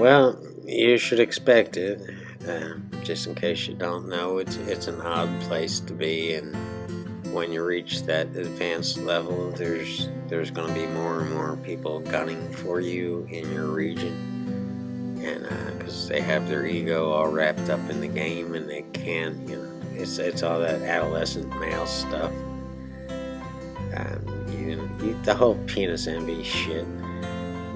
Well, you should expect it. Just in case you don't know, it's an odd place to be, and when you reach that advanced level, there's going to be more and more people gunning for you in your region, and because they have their ego all wrapped up in the game, and they can't, it's all that adolescent male stuff. The whole penis envy shit.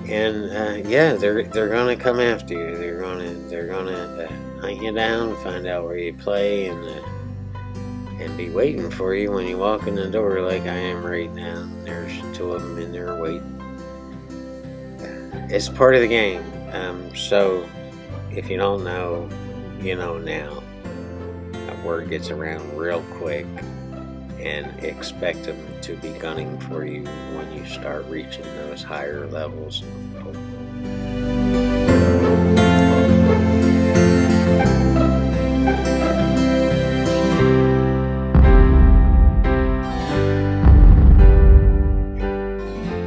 And yeah, they're gonna come after you. They're gonna hunt you down, find out where you play, and be waiting for you when you walk in the door, like I am right now. There's two of them in there waiting. It's part of the game. So if you don't know, you know now. Word gets around real quick, and expect them to be gunning for you when you start reaching those higher levels.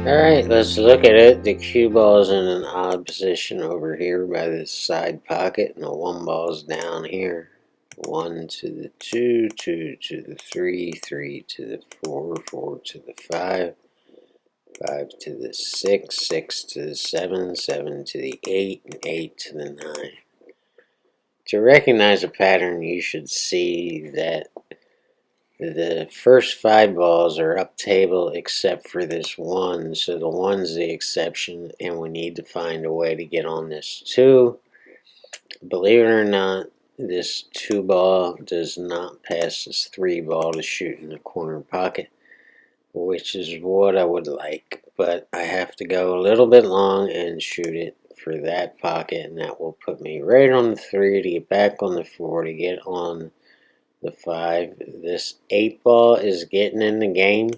Alright, let's look at it. The cue ball is in an odd position over here by this side pocket, and the one ball is down here. 1 to the 2, 2 to the 3, 3 to the 4, 4 to the 5, 5 to the 6, 6 to the 7, 7 to the 8, and 8 to the 9. To recognize a pattern, you should see that the first 5 balls are up table except for this 1, so the 1's the exception, and we need to find a way to get on this 2. Believe it or not, this 2 ball does not pass this 3 ball to shoot in the corner pocket, which is what I would like, but I have to go a little bit long and shoot it for that pocket, and that will put me right on the 3 to get back on the 4 to get on the 5. This 8 ball is getting in the game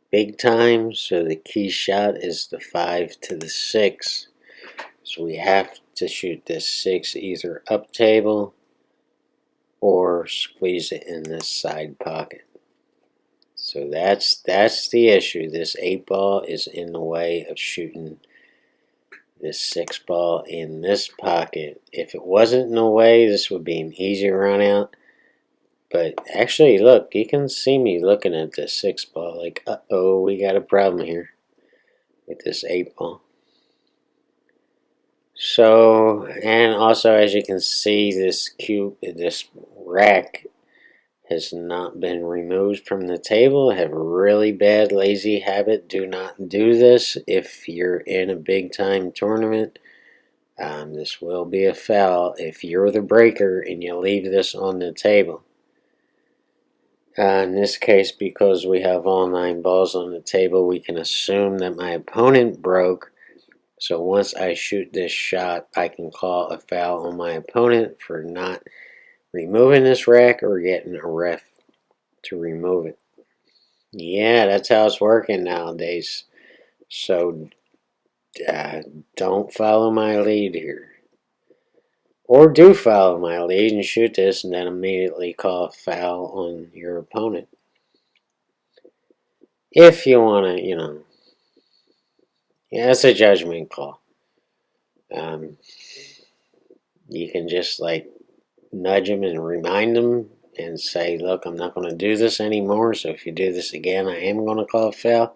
big time, so the key shot is the 5 to the 6. So we have to shoot this 6 either up table or squeeze it in this side pocket. So that's the issue. This 8 ball is in the way of shooting this 6 ball in this pocket. If it wasn't in the way, this would be an easy run out. But actually, look, you can see me looking at this 6 ball like, uh-oh, we got a problem here with this 8 ball. So, and also as you can see, this rack has not been removed from the table. I have a really bad lazy habit. Do not do this if you're in a big time tournament. This will be a foul if you're the breaker and you leave this on the table. In this case, because we have all 9 balls on the table, we can assume that my opponent broke. So once I shoot this shot, I can call a foul on my opponent for not removing this rack or getting a ref to remove it. Yeah, that's how it's working nowadays. So don't follow my lead here. Or do follow my lead and shoot this and then immediately call a foul on your opponent. If you want to, yeah, it's a judgment call. You can just like nudge them and remind them and say, look, I'm not going to do this anymore, so if you do this again, I am going to call a foul,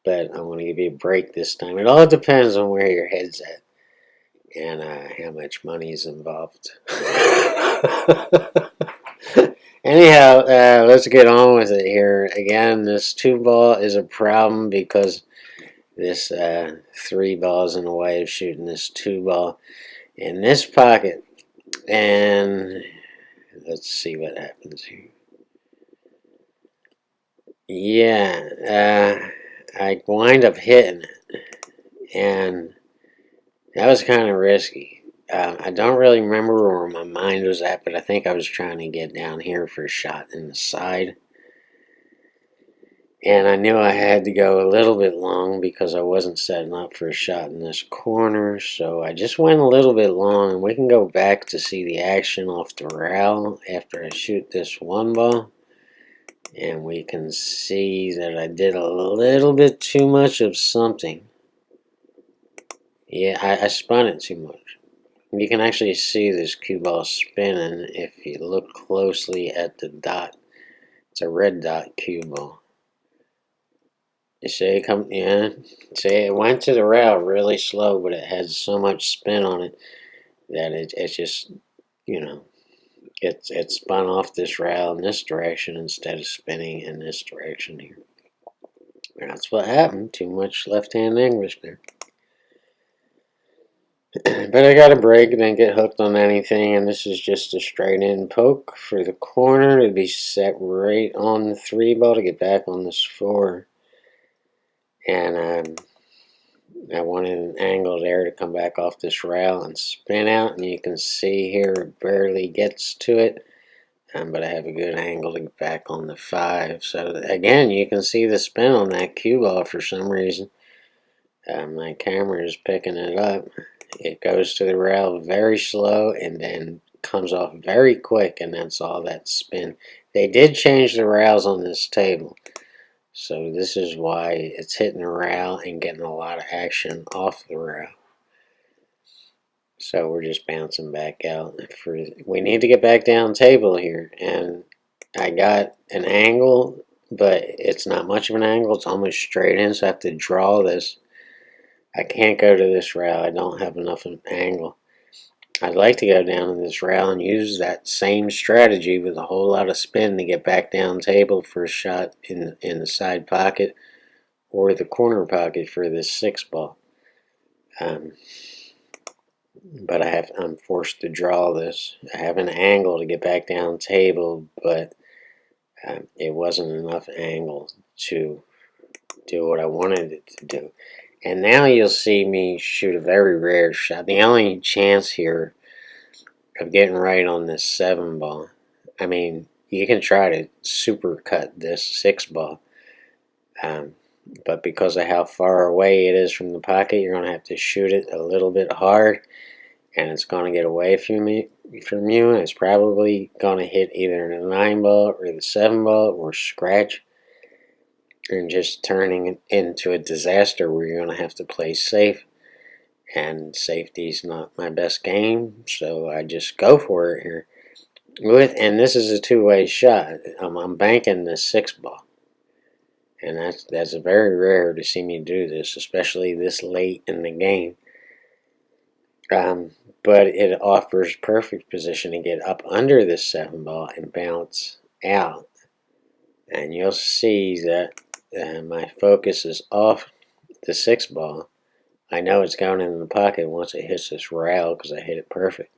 but I'm going to give you a break this time. It all depends on where your head's at and how much money is involved. Anyhow, let's get on with it here. Again, this 2 ball is a problem because this 3 ball is in the way of shooting this 2 ball in this pocket. And let's see what happens here. Yeah, I wind up hitting it, and that was kind of risky. I don't really remember where my mind was at, but I think I was trying to get down here for a shot in the side. And I knew I had to go a little bit long because I wasn't setting up for a shot in this corner. So I just went a little bit long, and we can go back to see the action off the rail after I shoot this 1 ball. And we can see that I did a little bit too much of something. Yeah, I spun it too much. You can actually see this cue ball spinning if you look closely at the dot. It's a red dot cue ball. You see it come, yeah. See, it went to the rail really slow, but it had so much spin on it that it just, you know, it spun off this rail in this direction instead of spinning in this direction here. That's what happened. Too much left-hand English there. But I got a break, didn't get hooked on anything, and this is just a straight in poke for the corner to be set right on the 3 ball to get back on this 4. And I wanted an angle there to come back off this rail and spin out, and you can see here it barely gets to it, but I have a good angle to get back on the 5. So again, you can see the spin on that cue ball for some reason. My camera is picking it up. It goes to the rail very slow and then comes off very quick, and that's all that spin. They did change the rails on this table, so this is why it's hitting the rail and getting a lot of action off the rail. So we're just bouncing back out. We need to get back down table here, and I got an angle, but it's not much of an angle. It's almost straight in, so I have to draw this. I can't go to this rail. I don't have enough of an angle. I'd like to go down in this rail and use that same strategy with a whole lot of spin to get back down table for a shot in the side pocket or the corner pocket for this 6 ball. But I'm forced to draw this. I have an angle to get back down table, but it wasn't enough angle to do what I wanted it to do. And now you'll see me shoot a very rare shot. The only chance here of getting right on this 7 ball, I mean, you can try to super cut this 6 ball, but because of how far away it is from the pocket, you're going to have to shoot it a little bit hard, and it's going to get away from you, and it's probably going to hit either the 9 ball or the 7 ball or scratch, and just turning it into a disaster where you're going to have to play safe. And safety's not my best game, so I just go for it here. And this is a two-way shot. I'm banking the 6 ball, and that's very rare to see me do this, especially this late in the game. But it offers perfect position to get up under this 7 ball and bounce out. And you'll see that my focus is off the 6 ball. I know it's going in the pocket once it hits this rail because I hit it perfect.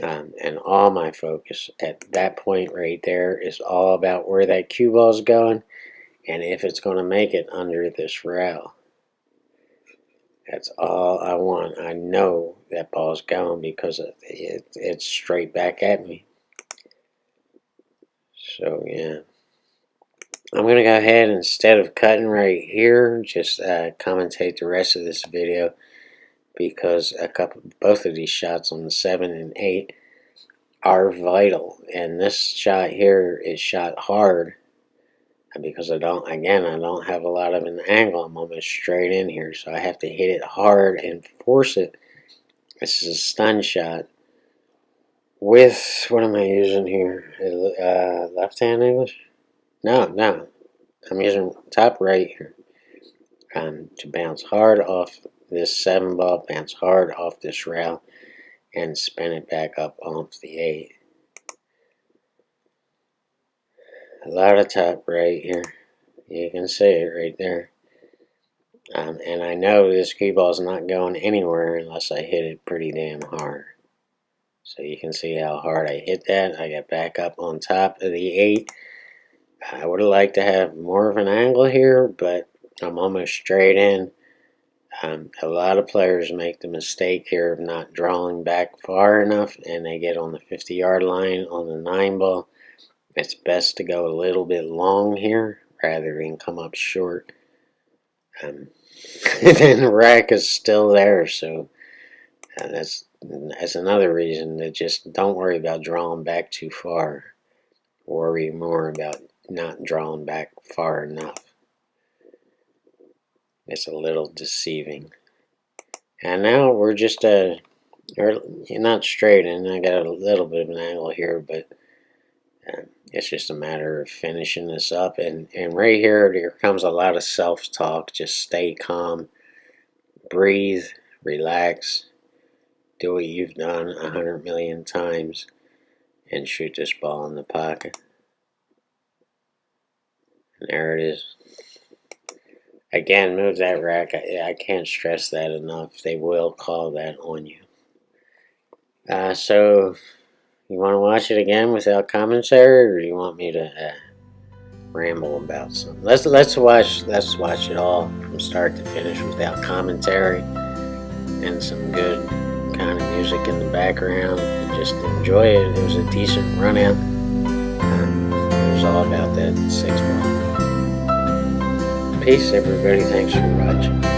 And all my focus at that point right there is all about where that cue ball is going and if it's going to make it under this rail. That's all I want. I know that ball's going because it's straight back at me. So yeah, I'm going to go ahead, instead of cutting right here, just commentate the rest of this video, because both of these shots on the 7 and 8 are vital, and this shot here is shot hard because I don't have a lot of an angle. I'm almost straight in here, so I have to hit it hard and force it. This is a stun shot with, what am I using here? Left-hand English? No, I'm using top right here to bounce hard off this 7 ball, bounce hard off this rail, and spin it back up off the 8. A lot of top right here. You can see it right there. And I know this cue ball is not going anywhere unless I hit it pretty damn hard. So you can see how hard I hit that. I got back up on top of the 8. I would have liked to have more of an angle here, but I'm almost straight in. A lot of players make the mistake here of not drawing back far enough, and they get on the 50-yard line on the 9 ball. It's best to go a little bit long here rather than come up short. And then the rack is still there, so that's another reason to just don't worry about drawing back too far. Worry more about not drawing back far enough. It's a little deceiving. And now we're just or not straight in. I got a little bit of an angle here, but it's just a matter of finishing this up. And right here, there comes a lot of self-talk. Just stay calm, breathe, relax, do what you've done 100 million times, and shoot this ball in the pocket. And there it is. Again, move that rack. I can't stress that enough. They will call that on you. So you want to watch it again without commentary, or do you want me to ramble about something? Let's watch it all from start to finish without commentary and some good kind of music in the background, and just enjoy it. It was a decent run out. It was all about that 6 ball. Peace, everybody. Thanks for watching.